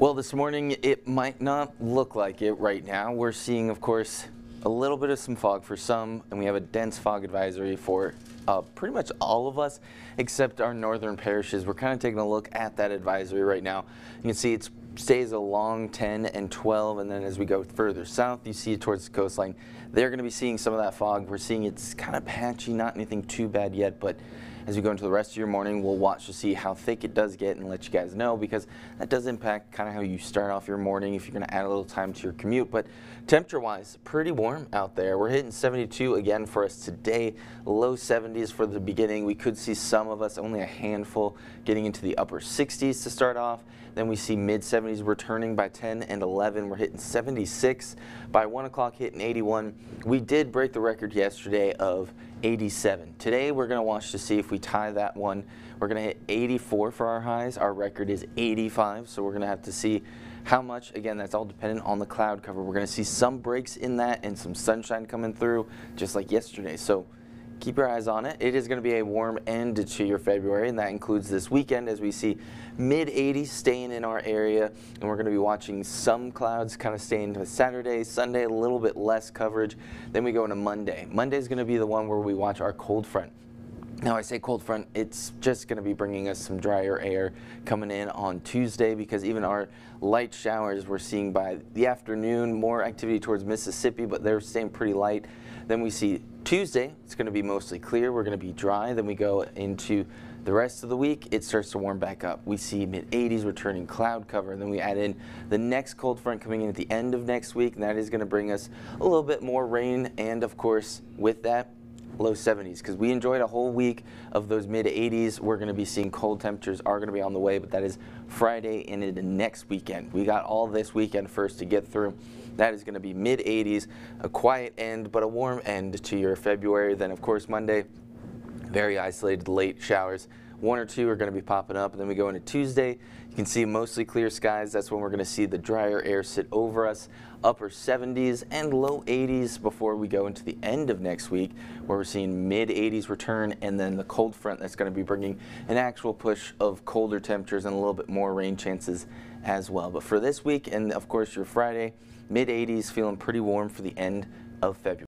Well, this morning it might not look like it right now. We're seeing, of course, a little bit of some fog for some, and we have a dense fog advisory for pretty much all of us except our northern parishes. We're kind of taking a look at that advisory right now. You can see it stays along 10 and 12, and then as we go further south, you see it towards the coastline. They're going to be seeing some of that fog. We're seeing it's kind of patchy, not anything too bad yet, but as we go into the rest of your morning, we'll watch to see how thick it does get and let you guys know, because that does impact kind of how you start off your morning if you're going to add a little time to your commute. But temperature-wise, pretty warm out there. We're hitting 72 again for us today, low 70s for the beginning. We could see some of us, only a handful, getting into the upper 60s to start off. Then we see mid-70s returning by 10 and 11. We're hitting 76. By 1 o'clock, hitting 81. We did break the record yesterday of 87. Today, we're going to watch to see if we tie that one. We're going to hit 84 for our highs. Our record is 85, so we're going to have to see how much. Again, that's all dependent on the cloud cover. We're going to see some breaks in that and some sunshine coming through, just like yesterday. So keep your eyes on it. It is going to be a warm end to your February, and that includes this weekend as we see mid-80s staying in our area, and we're going to be watching some clouds kind of staying to Saturday, Sunday, a little bit less coverage. Then we go into Monday. Monday is going to be the one where we watch our cold front. Now, I say cold front, it's just going to be bringing us some drier air coming in on Tuesday, because even our light showers we're seeing by the afternoon, more activity towards Mississippi, but they're staying pretty light. Then we see Tuesday, it's going to be mostly clear. We're going to be dry. Then we go into the rest of the week, it starts to warm back up. We see mid-80s returning cloud cover. Then we add in the next cold front coming in at the end of next week, and that is going to bring us a little bit more rain, and of course, with that, low 70s, because we enjoyed a whole week of those mid-80s. We're going to be seeing cold temperatures are going to be on the way, but that is Friday and into next weekend. We got all this weekend first to get through. That is going to be mid-80s, a quiet end, but a warm end to your February. Then, of course, Monday, very isolated late showers. 1 or 2 are going to be popping up, and then we go into Tuesday. You can see mostly clear skies. That's when we're going to see the drier air sit over us. Upper 70s and low 80s before we go into the end of next week, where we're seeing mid-80s return, and then the cold front that's going to be bringing an actual push of colder temperatures and a little bit more rain chances as well. But for this week, and of course your Friday, mid-80s, feeling pretty warm for the end of February.